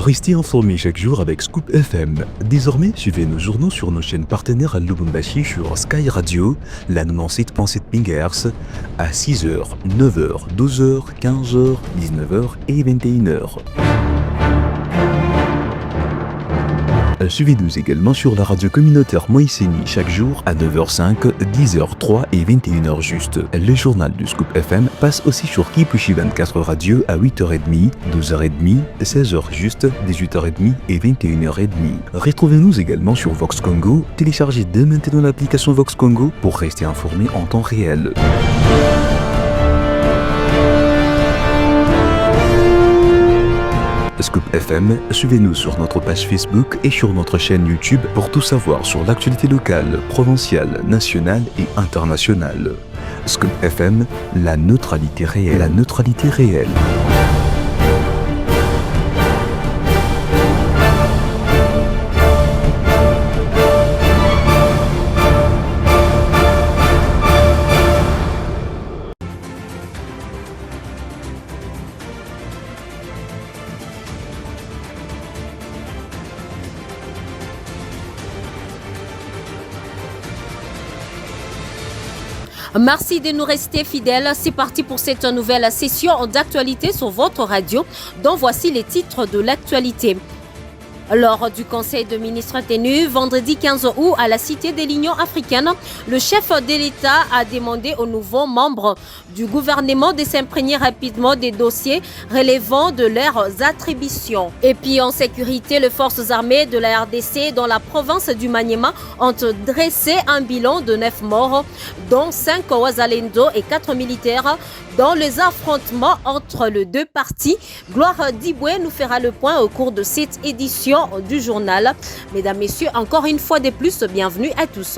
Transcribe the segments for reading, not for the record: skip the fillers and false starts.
Restez informés chaque jour avec Scoop FM. Désormais, suivez nos journaux sur nos chaînes partenaires à Lubumbashi sur Sky Radio, la 97.7 MHz, à 6h, 9h, 12h, 15h, 19h et 21h. Suivez-nous également sur la radio communautaire Moïseni chaque jour à 9h05, 10h03 et 21h juste. Le journal du Scoop FM passe aussi sur Kipushi 24 Radio à 8h30, 12h30, 16h juste, 18h30 et 21h30. Retrouvez-nous également sur Vox Congo. Téléchargez dès maintenant l'application Vox Congo pour rester informé en temps réel. Scoop FM, suivez-nous sur notre page Facebook et sur notre chaîne YouTube pour tout savoir sur l'actualité locale, provinciale, nationale et internationale. Scoop FM, la neutralité réelle. La neutralité réelle. Merci de nous rester fidèles. C'est parti pour cette nouvelle session d'actualité sur votre radio, dont voici les titres de l'actualité. Lors du Conseil de ministres tenu vendredi 15 août à la Cité de l'Union africaine, le chef de l'État a demandé aux nouveaux membres du gouvernement de s'imprégner rapidement des dossiers relevant de leurs attributions. Et puis en sécurité, les forces armées de la RDC dans la province du Maniema ont dressé un bilan de 9 morts, dont 5 Wazalendo et 4 militaires, dans les affrontements entre les deux parties. Gloire Diboué nous fera le point au cours de cette édition du journal. Mesdames, Messieurs, encore une fois de plus, bienvenue à tous.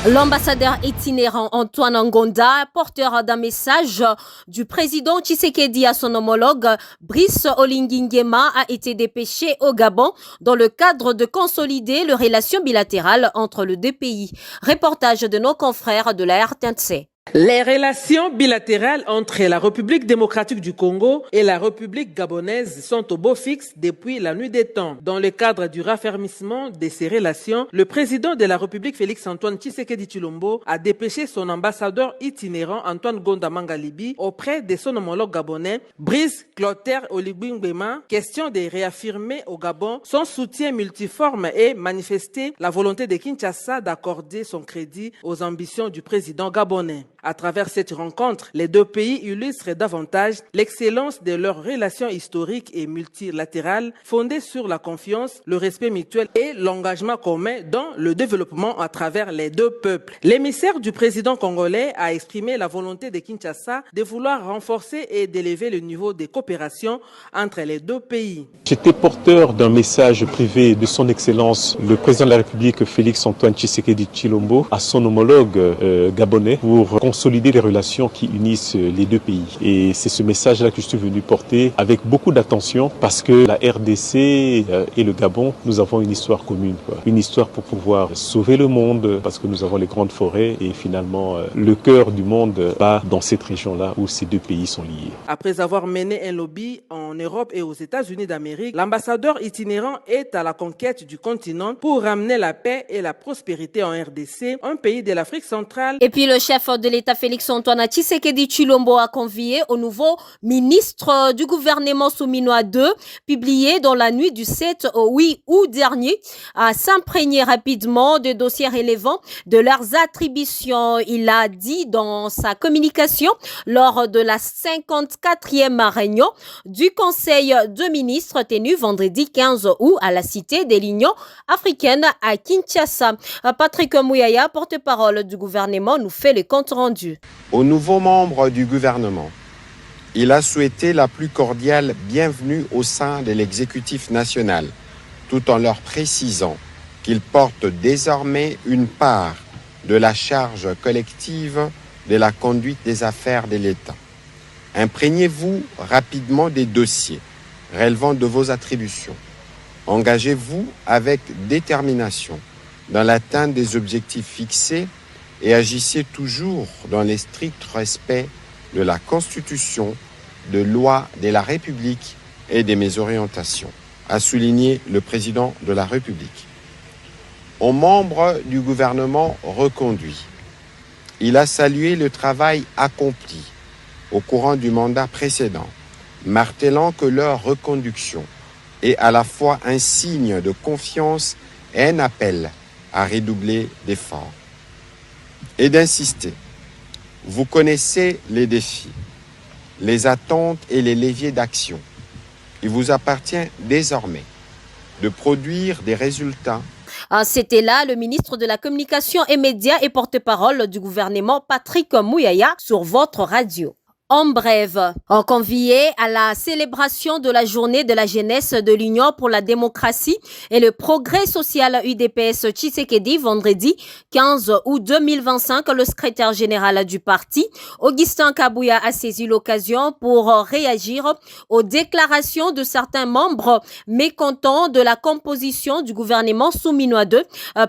L'ambassadeur itinérant Antoine Ngonda, porteur d'un message du président Tshisekedi à son homologue Brice Oligui Nguema, a été dépêché au Gabon dans le cadre de consolider les relations bilatérales entre les deux pays. Reportage de nos confrères de la RTNC. Les relations bilatérales entre la République démocratique du Congo et la République gabonaise sont au beau fixe depuis la nuit des temps. Dans le cadre du raffermissement de ces relations, le président de la République, Félix-Antoine Tshisekedi Tshilombo, a dépêché son ambassadeur itinérant Antoine Ngonda Mangalibi auprès de son homologue gabonais, Brice Clotaire Oligui Nguema, question de réaffirmer au Gabon son soutien multiforme et manifester la volonté de Kinshasa d'accorder son crédit aux ambitions du président gabonais. À travers cette rencontre, les deux pays illustrent davantage l'excellence de leurs relations historiques et multilatérales fondées sur la confiance, le respect mutuel et l'engagement commun dans le développement à travers les deux peuples. L'émissaire du président congolais a exprimé la volonté de Kinshasa de vouloir renforcer et d'élever le niveau de coopération entre les deux pays. J'étais porteur d'un message privé de son Excellence, le président de la République Félix-Antoine Tshisekedi Tshilombo, à son homologue gabonais pour consolider les relations qui unissent les deux pays. Et c'est ce message-là que je suis venu porter avec beaucoup d'attention parce que la RDC et le Gabon, nous avons une histoire commune. Une histoire pour pouvoir sauver le monde parce que nous avons les grandes forêts et finalement le cœur du monde bat dans cette région-là où ces deux pays sont liés. Après avoir mené un lobby en Europe et aux États-Unis d'Amérique, l'ambassadeur itinérant est à la conquête du continent pour ramener la paix et la prospérité en RDC, un pays de l'Afrique centrale. Et puis le chef de l'État Félix-Antoine Tshisekedi Tshilombo a convié au nouveau ministre du gouvernement Souminois II, publié dans la nuit du 7 au 8 août dernier, à s'imprégner rapidement de dossiers relevant de leurs attributions. Il a dit dans sa communication lors de la 54e réunion du Conseil de ministres tenu vendredi 15 août à la Cité de l'Union africaine à Kinshasa. Patrick Mouyaya, porte-parole du gouvernement, nous fait le compte rendu. Aux nouveaux membres du gouvernement, il a souhaité la plus cordiale bienvenue au sein de l'exécutif national, tout en leur précisant qu'ils portent désormais une part de la charge collective de la conduite des affaires de l'État. Imprégnez-vous rapidement des dossiers relevant de vos attributions. Engagez-vous avec détermination dans l'atteinte des objectifs fixés et agissez toujours dans le strict respect de la Constitution de loi de la République et de mes orientations, a souligné le président de la République. Aux membres du gouvernement reconduit, il a salué le travail accompli au courant du mandat précédent, martelant que leur reconduction est à la fois un signe de confiance et un appel à redoubler d'efforts. Et d'insister, vous connaissez les défis, les attentes et les leviers d'action. Il vous appartient désormais de produire des résultats. C'était là le ministre de la Communication et Médias et porte-parole du gouvernement Patrick Muyaya sur votre radio. En bref, convié à la célébration de la journée de la jeunesse de l'Union pour la démocratie et le progrès social UDPS Tshisekedi vendredi 15 août 2025, le secrétaire général du parti, Augustin Kabouya, a saisi l'occasion pour réagir aux déclarations de certains membres mécontents de la composition du gouvernement Souminois II.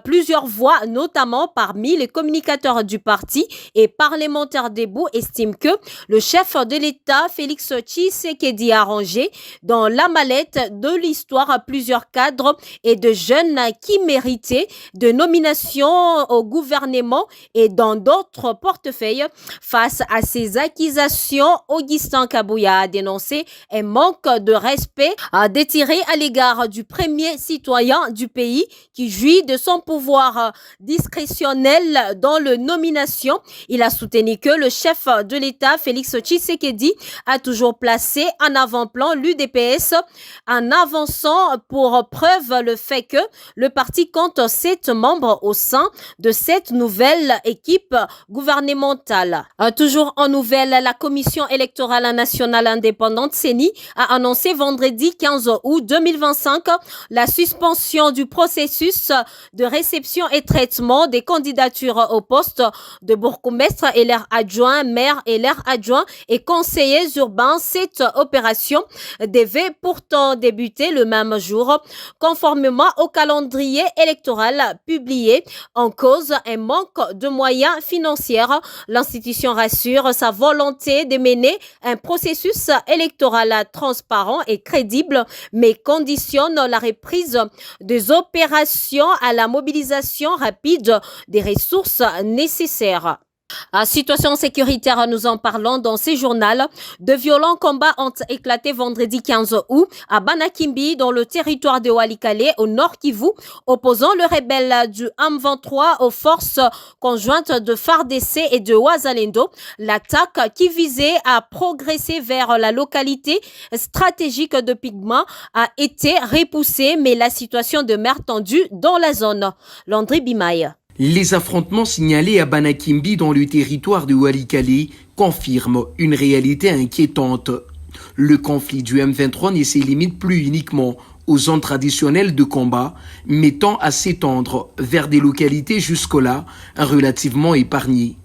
Plusieurs voix, notamment parmi les communicateurs du parti et parlementaires debout, estiment que le chef de l'État, Félix Tshisekedi, a rangé dans la mallette de l'histoire plusieurs cadres et de jeunes qui méritaient de nominations au gouvernement et dans d'autres portefeuilles. Face à ces accusations, Augustin Kabouya a dénoncé un manque de respect détiré à l'égard du premier citoyen du pays qui jouit de son pouvoir discrétionnel dans le nomination. Il a soutenu que le chef de l'État, Félix Tshisekedi, a toujours placé en avant-plan l'UDPS en avançant pour preuve le fait que le parti compte 7 membres au sein de cette nouvelle équipe gouvernementale. Toujours en nouvelle, la Commission électorale nationale indépendante CENI a annoncé vendredi 15 août 2025 la suspension du processus de réception et traitement des candidatures au poste de bourgmestre et l'air adjoint, maire et l'air adjoint et conseillers urbains. Cette opération devait pourtant débuter le même jour, conformément au calendrier électoral publié. En cause, un manque de moyens financiers. L'institution rassure sa volonté de mener un processus électoral transparent et crédible, mais conditionne la reprise des opérations à la mobilisation rapide des ressources nécessaires. Situation sécuritaire, nous en parlons dans ces journaux. De violents combats ont éclaté vendredi 15 août à Banakimbi, dans le territoire de Walikale, au nord Kivu, opposant le rebelle du M23 aux forces conjointes de FARDC et de Wazalendo. L'attaque, qui visait à progresser vers la localité stratégique de Pigma, a été repoussée, mais la situation demeure tendue dans la zone. Landry Bimaï. Les affrontements signalés à Banakimbi dans le territoire de Walikale confirment une réalité inquiétante. Le conflit du M23 ne se limite plus uniquement aux zones traditionnelles de combat, mais tend à s'étendre vers des localités jusque-là relativement épargnées.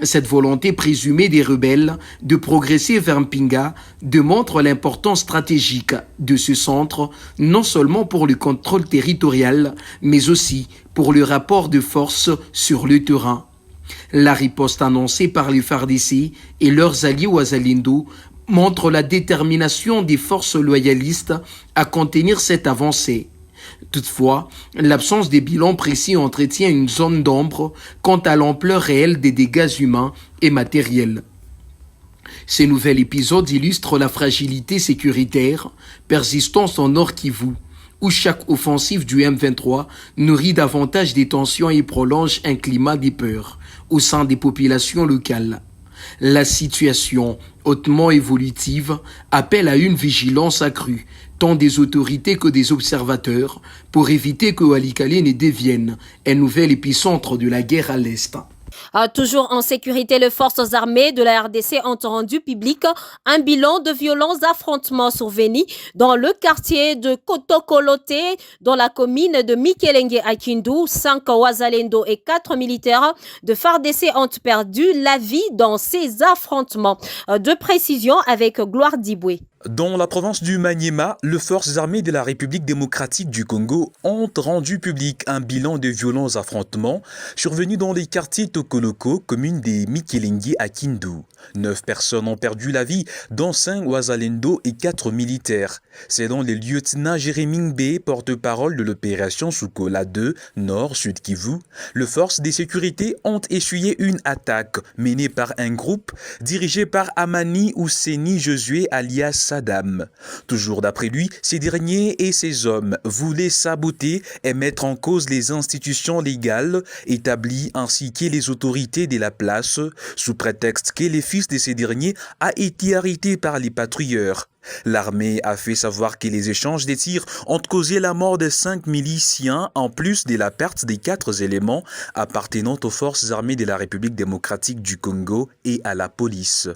Cette volonté présumée des rebelles de progresser vers Mpinga démontre l'importance stratégique de ce centre, non seulement pour le contrôle territorial, mais aussi pour le rapport de force sur le terrain. La riposte annoncée par les FARDC et leurs alliés Wazalendo montre la détermination des forces loyalistes à contenir cette avancée. Toutefois, l'absence des bilans précis entretient une zone d'ombre quant à l'ampleur réelle des dégâts humains et matériels. Ce nouvel épisode illustre la fragilité sécuritaire persistante en Nord Kivu, où chaque offensive du M23 nourrit davantage des tensions et prolonge un climat de peur au sein des populations locales. La situation, hautement évolutive, appelle à une vigilance accrue, tant des autorités que des observateurs, pour éviter que Walikale ne devienne un nouvel épicentre de la guerre à l'Est. Toujours en sécurité, les forces armées de la RDC ont rendu public un bilan de violents affrontements survenus dans le quartier de Kotokolote, dans la commune de Mikelenge à Kindu. 5 Wazalendo et 4 militaires de FARDC ont perdu la vie dans ces affrontements. De précision avec Gloire Diboué. Dans la province du Maniema, les forces armées de la République démocratique du Congo ont rendu public un bilan de violents affrontements survenus dans les quartiers Tokoloko, commune des Mikelengi à Kindu. 9 personnes ont perdu la vie, dont 5 Ouazalendo et 4 militaires. C'est dans le lieutenant Jérémy Ngbe, porte-parole de l'opération Sukola 2, Nord-Sud Kivu. Les forces de sécurité ont essuyé une attaque menée par un groupe dirigé par Amani Ouseni Josué alias Saddam. Toujours d'après lui, ces derniers et ces hommes voulaient saboter et mettre en cause les institutions légales établies ainsi que les autorités de la place, sous prétexte que le fils de ces derniers a été arrêté par les patrouilleurs. L'armée a fait savoir que les échanges de tirs ont causé la mort de 5 miliciens en plus de la perte des 4 éléments appartenant aux forces armées de la République démocratique du Congo et à la police.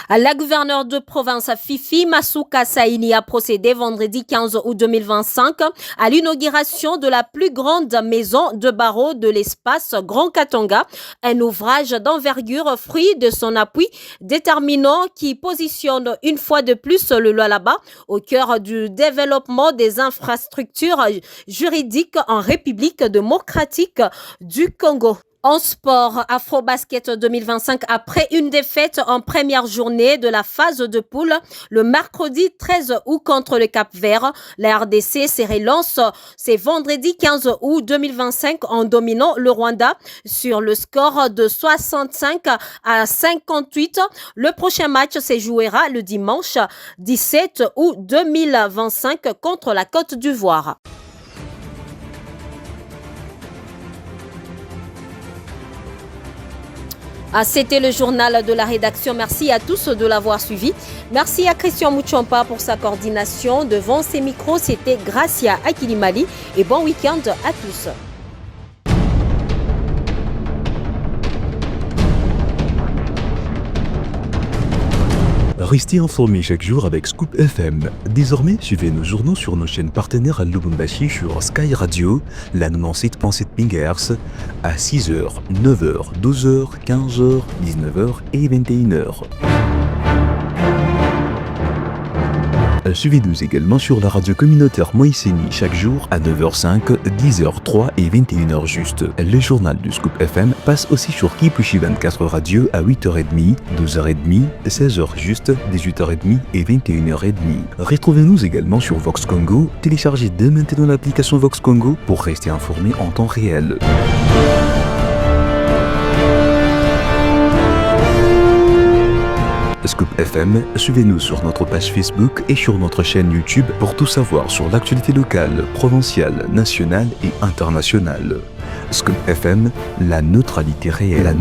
La gouverneure de province Fifi Masuka Saini a procédé vendredi 15 août 2025 à l'inauguration de la plus grande maison de barreaux de l'espace Grand Katanga, un ouvrage d'envergure fruit de son appui déterminant qui positionne une fois de plus le Lualaba au cœur du développement des infrastructures juridiques en République démocratique du Congo. En sport, Afrobasket 2025, après une défaite en première journée de la phase de poule, le mercredi 13 août contre le Cap-Vert, la RDC se relance c'est vendredi 15 août 2025 en dominant le Rwanda sur le score de 65 à 58. Le prochain match se jouera le dimanche 17 août 2025 contre la Côte d'Ivoire. C'était le journal de la rédaction. Merci à tous de l'avoir suivi. Merci à Christian Mouchampa pour sa coordination. Devant ces micros, c'était Gracia Akilimali et bon week-end à tous. Restez informés chaque jour avec Scoop FM. Désormais, suivez nos journaux sur nos chaînes partenaires à Lubumbashi sur Sky Radio, la 97.7 MHz, à 6h, 9h, 12h, 15h, 19h et 21h. Suivez-nous également sur la radio communautaire Moïseni chaque jour à 9h05, 10h03 et 21h juste. Le journal du Scoop FM passe aussi sur Kipushi 24 Radio à 8h30, 12h30, 16h juste, 18h30 et 21h30. Retrouvez-nous également sur Vox Congo. Téléchargez dès maintenant l'application Vox Congo pour rester informé en temps réel. Scoop FM, suivez-nous sur notre page Facebook et sur notre chaîne YouTube pour tout savoir sur l'actualité locale, provinciale, nationale et internationale. Scoop FM, la neutralité réelle.